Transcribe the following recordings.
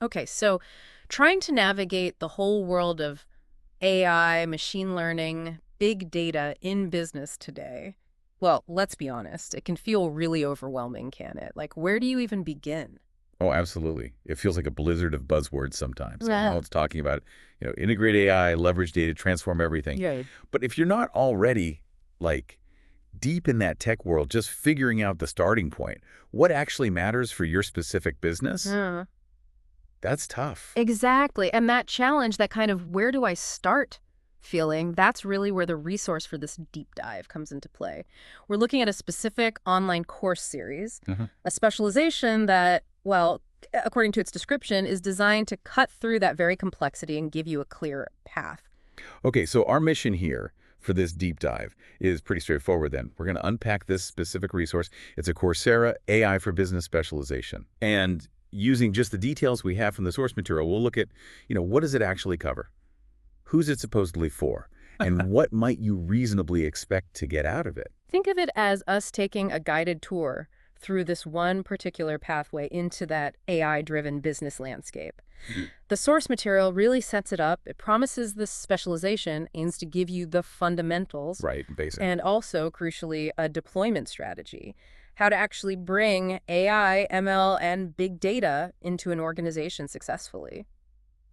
Okay, so trying to navigate the whole world of AI, machine learning, big data in business today, well, let's be honest, it can feel really overwhelming, can it? Like, where do you even begin? Oh, absolutely. It feels like a blizzard of buzzwords sometimes. Yeah. Everyone's talking about, integrate AI, leverage data, transform everything. Yeah. But if you're not already, like, deep in that tech world, just figuring out the starting point, what actually matters for your specific business, Uh, that's tough. exactly. And that challenge, that kind of where do I start feeling, that's really where the resource for this deep dive comes into play. We're looking at a specific online course series, Uh-huh. a specialization that, well, according to its description, is designed to cut through that very complexity and give you a clear path. Okay, so our mission here for this deep dive is pretty straightforward then. We're going to unpack this specific resource. It's a Coursera AI for Business Specialization. And using just the details we have from the source material, we'll look at, what does it actually cover? Who's it supposedly for? And what might you reasonably expect to get out of it? Think of it as us taking a guided tour through this one particular pathway into that AI-driven business landscape. Mhm. The source material really sets it up. It promises this specialization aims to give you the fundamentals Right, basic. and also, crucially, a deployment strategy. How to actually bring AI, ML, and big data into an organization successfully.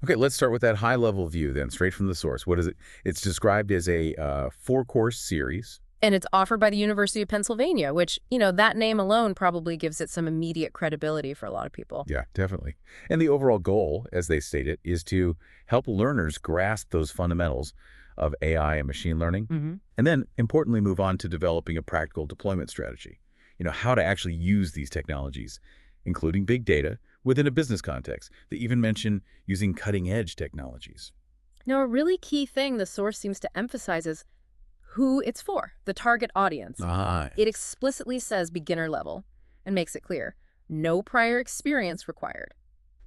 Okay, let's start with that high-level view then, straight from the source. What is it? It's described as a four-course series. And it's offered by the University of Pennsylvania, which, that name alone probably gives it some immediate credibility for a lot of people. Yeah, definitely. And the overall goal, as they state it, is to help learners grasp those fundamentals of AI and machine learning, Hmm. and then, importantly, move on to developing a practical deployment strategy. How to actually use these technologies, including big data, within a business context. They even mention using cutting-edge technologies. Now, a really key thing the source seems to emphasize is who it's for, the target audience. Ah, It explicitly says beginner level and makes it clear, no prior experience required.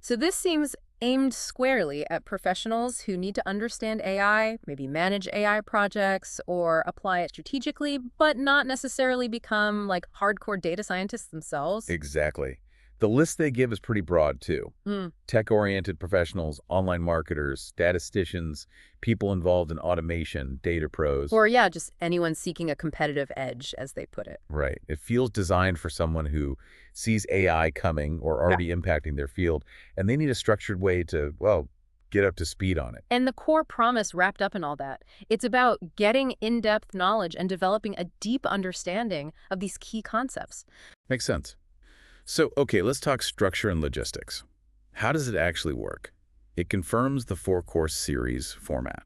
So this seems aimed squarely at professionals who need to understand AI, maybe manage AI projects or apply it strategically, but not necessarily become like hardcore data scientists themselves. exactly. The list they give is pretty broad, too. Hmm. Tech-oriented professionals, online marketers, statisticians, people involved in automation, data pros. Or yeah, just anyone seeking a competitive edge, as they put it. Right. It feels designed for someone who sees AI coming or already impacting their field, and they need a structured way to, well, get up to speed on it. And the core promise wrapped up in all that. It's about getting in-depth knowledge and developing a deep understanding of these key concepts. Makes sense. So, okay, let's talk structure and logistics. How does it actually work? It confirms the four-course series format.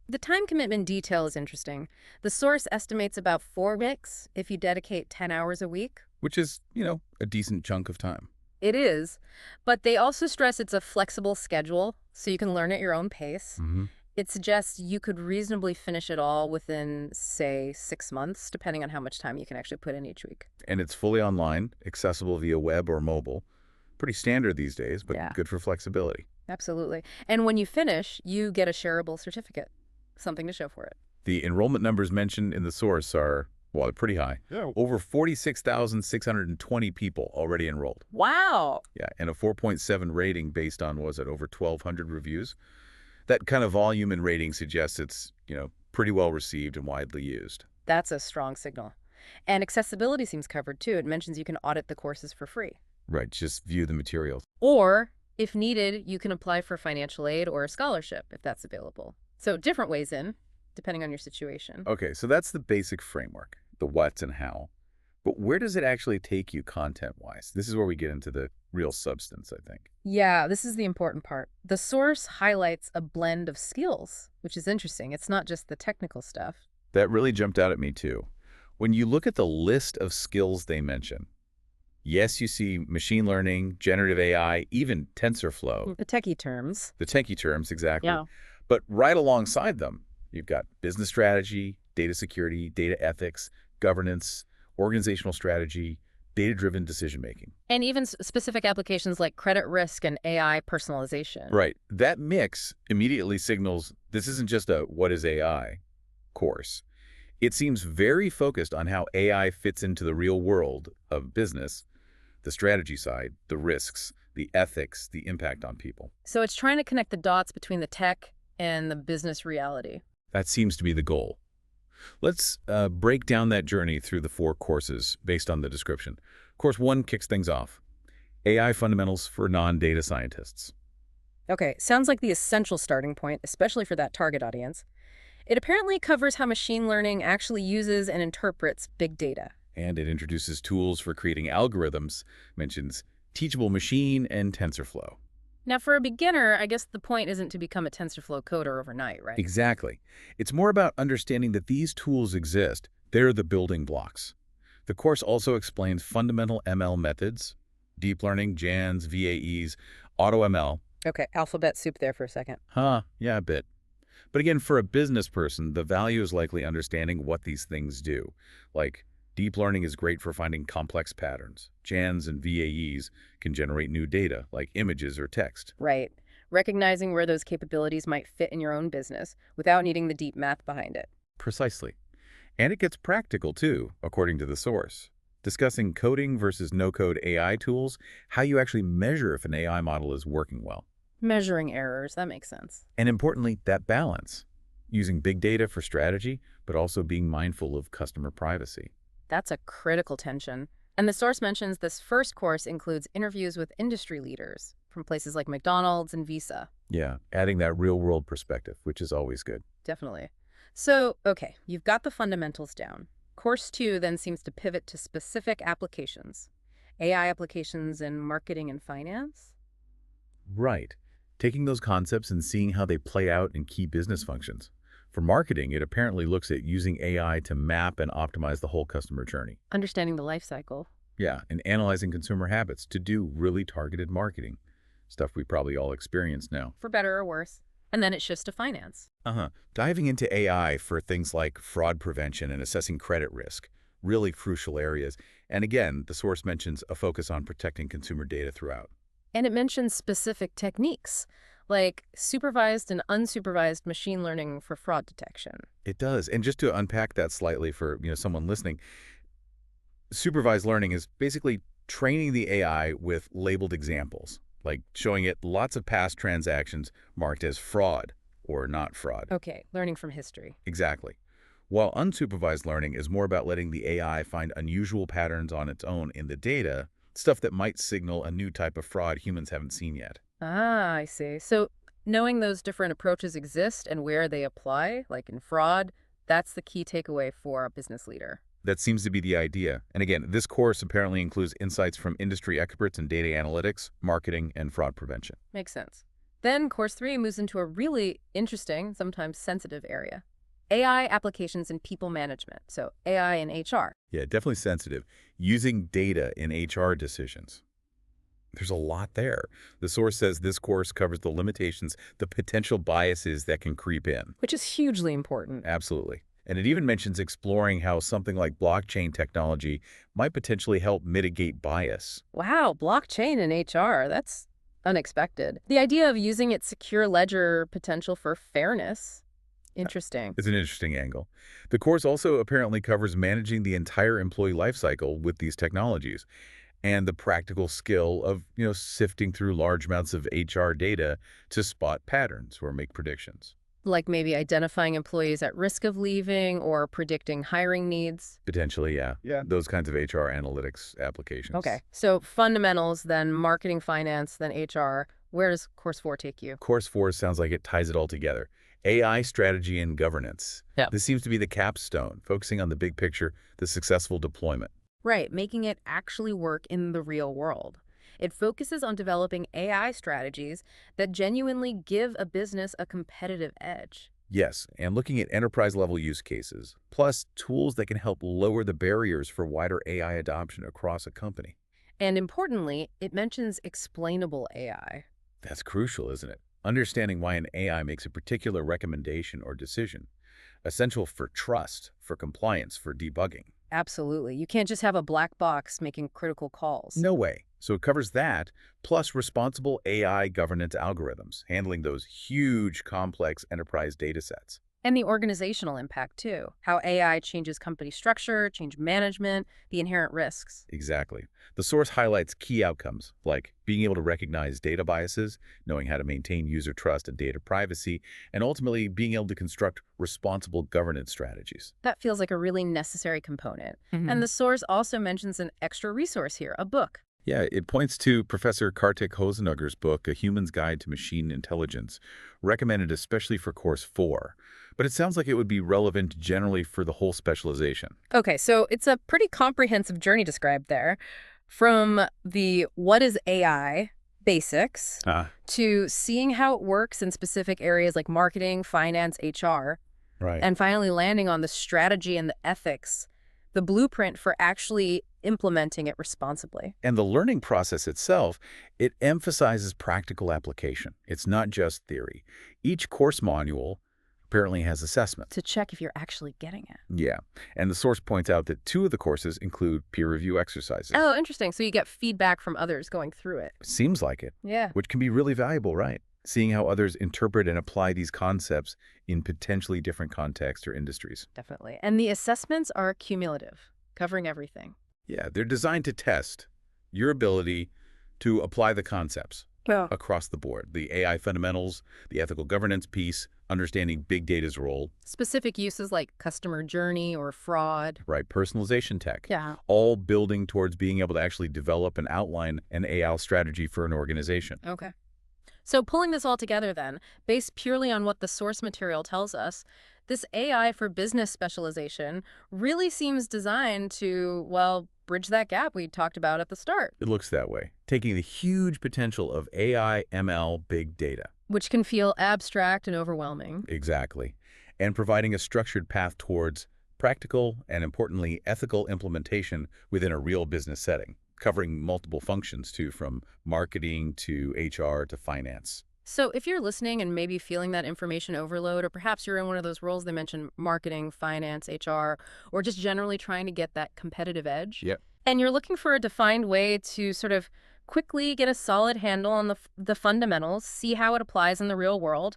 The time commitment detail is interesting. The source estimates about 4 weeks if you dedicate 10 hours a week. Which is, a decent chunk of time. It is, but they also stress it's a flexible schedule, so you can learn at your own pace. Hmm. It suggests you could reasonably finish it all within, say, 6 months, depending on how much time you can actually put in each week. And it's fully online, accessible via web or mobile. Pretty standard these days, but Yeah, good for flexibility. absolutely. And when you finish, you get a shareable certificate, something to show for it. The enrollment numbers mentioned in the source are, well, they're pretty high. Yeah. Over 46,620 people already enrolled. Wow. Yeah, and a 4.7 rating based on, was it, over 1,200 reviews? That kind of volume and rating suggests it's, pretty well received and widely used. That's a strong signal. And accessibility seems covered too. It mentions you can audit the courses for free. Right, just view the materials. Or, if needed, you can apply for financial aid or a scholarship if that's available. So different ways in, depending on your situation. Okay, so that's the basic framework, the what and how. But where does it actually take you content-wise? This is where we get into the real substance, I think. Yeah, this is the important part. The source highlights a blend of skills, which is interesting. It's not just the technical stuff. That really jumped out at me, too. When you look at the list of skills they mention, yes, you see machine learning, generative AI, even TensorFlow, The techie terms. the techie terms, exactly. Yeah. But right alongside them, you've got business strategy, data security, data ethics, governance, organizational strategy, data-driven decision-making. And even specific applications like credit risk and AI personalization. Right. That mix immediately signals this isn't just a what is AI course. It seems very focused on how AI fits into the real world of business, the strategy side, the risks, the ethics, the impact on people. So it's trying to connect the dots between the tech and the business reality. That seems to be the goal. Let's break down that journey through the 4 courses based on the description. Course 1 kicks things off. AI Fundamentals for Non-Data Scientists. Okay, sounds like the essential starting point, especially for that target audience. It apparently covers how machine learning actually uses and interprets big data. And it introduces tools for creating algorithms, mentions Teachable Machine and TensorFlow. Now, for a beginner, I guess the point isn't to become a TensorFlow coder overnight, right? Exactly. It's more about understanding that these tools exist. They're the building blocks. The course also explains fundamental ML methods, deep learning, GANs, VAEs, AutoML. Okay, alphabet soup there for a second. Yeah, a bit. But again, for a business person, the value is likely understanding what these things do. Like, deep learning is great for finding complex patterns. GANs and VAEs can generate new data, like images or text. Right. Recognizing where those capabilities might fit in your own business without needing the deep math behind it. Precisely. And it gets practical, too, according to the source. Discussing coding versus no-code AI tools, how you actually measure if an AI model is working well. Measuring errors, that makes sense. And importantly, that balance. Using big data for strategy, but also being mindful of customer privacy. That's a critical tension. And the source mentions this first course includes interviews with industry leaders from places like McDonald's and Visa. Yeah, adding that real-world perspective, which is always good. Definitely. So, okay, you've got the fundamentals down. Course 2 then seems to pivot to specific applications. AI applications in marketing and finance? Right. Taking those concepts and seeing how they play out in key business functions. For marketing, it apparently looks at using AI to map and optimize the whole customer journey. Understanding the life cycle. Yeah, and analyzing consumer habits to do really targeted marketing. Stuff we probably all experience now. For better or worse. And then it shifts to finance. Diving into AI for things like fraud prevention and assessing credit risk. Really crucial areas. And again, the source mentions a focus on protecting consumer data throughout. And it mentions specific techniques, like supervised and unsupervised machine learning for fraud detection. It does. And just to unpack that slightly for someone listening, supervised learning is basically training the AI with labeled examples, like showing it lots of past transactions marked as fraud or not fraud. Okay, learning from history. Exactly. While unsupervised learning is more about letting the AI find unusual patterns on its own in the data, stuff that might signal a new type of fraud humans haven't seen yet. Ah, I see. So knowing those different approaches exist and where they apply, like in fraud, that's the key takeaway for a business leader. That seems to be the idea. And again, this course apparently includes insights from industry experts in data analytics, marketing, and fraud prevention. Makes sense. Then course 3 moves into a really interesting, sometimes sensitive area. AI applications in people management, so AI in HR. Yeah, definitely sensitive. Using data in HR decisions. There's a lot there. The source says this course covers the limitations, the potential biases that can creep in. Which is hugely important. Absolutely. And it even mentions exploring how something like blockchain technology might potentially help mitigate bias. Wow, blockchain in HR, that's unexpected. The idea of using its secure ledger potential for fairness. Interesting. It's an interesting angle. The course also apparently covers managing the entire employee lifecycle with these technologies and the practical skill of, sifting through large amounts of HR data to spot patterns or make predictions. Like maybe identifying employees at risk of leaving or predicting hiring needs. Potentially, yeah. Yeah. Those kinds of HR analytics applications. Okay, so fundamentals, then marketing, finance, then HR. Where does Course 4 take you? Course 4 sounds like it ties it all together. AI strategy and governance. Yeah. This seems to be the capstone, focusing on the big picture, the successful deployment. Right, making it actually work in the real world. It focuses on developing AI strategies that genuinely give a business a competitive edge. Yes, and looking at enterprise-level use cases, plus tools that can help lower the barriers for wider AI adoption across a company. And importantly, it mentions explainable AI. That's crucial, isn't it? Understanding why an AI makes a particular recommendation or decision. Essential for trust, for compliance, for debugging. Absolutely. You can't just have a black box making critical calls. No way. So it covers that, plus responsible AI governance algorithms, handling those huge, complex enterprise data sets. And the organizational impact, too. How AI changes company structure, change management, the inherent risks. Exactly. The source highlights key outcomes, like being able to recognize data biases, knowing how to maintain user trust and data privacy, and ultimately being able to construct responsible governance strategies. That feels like a really necessary component. And the source also mentions an extra resource here, a book. Yeah, it points to Professor Kartik Hosenugger's book, A Human's Guide to Machine Intelligence, recommended especially for Course 4. But it sounds like it would be relevant generally for the whole specialization. Okay, so it's a pretty comprehensive journey described there. From the what is AI basics Ah, to seeing how it works in specific areas like marketing, finance, HR, right. and finally landing on the strategy and the ethics, the blueprint for actually implementing it responsibly. And the learning process itself, it emphasizes practical application. It's not just theory. Each course module apparently has assessments. To check if you're actually getting it. Yeah, and the source points out that 2 of the courses include peer review exercises. Oh, interesting. So you get feedback from others going through it. Seems like it, Yeah, which can be really valuable, right? Seeing how others interpret and apply these concepts in potentially different contexts or industries. definitely. And the assessments are cumulative, covering everything. Yeah, they're designed to test your ability to apply the concepts Yeah. across the board. The AI fundamentals, the ethical governance piece, understanding big data's role, Specific uses like customer journey or fraud. right? Personalization tech. Yeah. All building towards being able to actually develop and outline an AI strategy for an organization. Okay. So pulling this all together then, based purely on what the source material tells us, this AI for business specialization really seems designed to, well, bridge that gap we talked about at the start, It looks that way, taking the huge potential of AI, ML, big data. which can feel abstract and overwhelming. Exactly. And providing a structured path towards practical and, importantly, ethical implementation within a real business setting, covering multiple functions, too, from marketing to HR to finance. So if you're listening and maybe feeling that information overload, or perhaps you're in one of those roles they mentioned, marketing, finance, HR, or just generally trying to get that competitive edge, Yep. and you're looking for a defined way to sort of quickly get a solid handle on the fundamentals, see how it applies in the real world,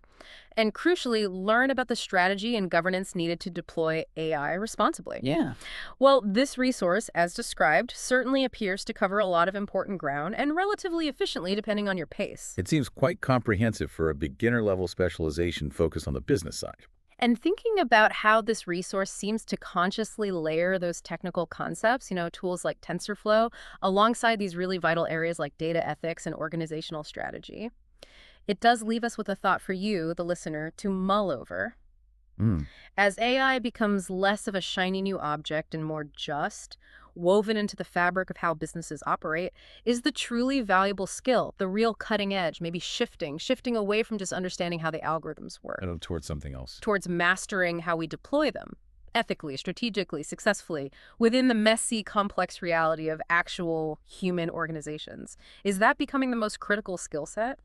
and crucially, learn about the strategy and governance needed to deploy AI responsibly. Yeah. Well, this resource, as described, certainly appears to cover a lot of important ground and relatively efficiently depending on your pace. It seems quite comprehensive for a beginner-level specialization focused on the business side. And thinking about how this resource seems to consciously layer those technical concepts, tools like TensorFlow, alongside these really vital areas like data ethics and organizational strategy, it does leave us with a thought for you, the listener, to mull over. Mm. As AI becomes less of a shiny new object and more just, woven into the fabric of how businesses operate, is the truly valuable skill, the real cutting edge, maybe shifting away from just understanding how the algorithms work, Towards something else. towards mastering how we deploy them, ethically, strategically, successfully, within the messy, complex reality of actual human organizations. Is that becoming the most critical skill set?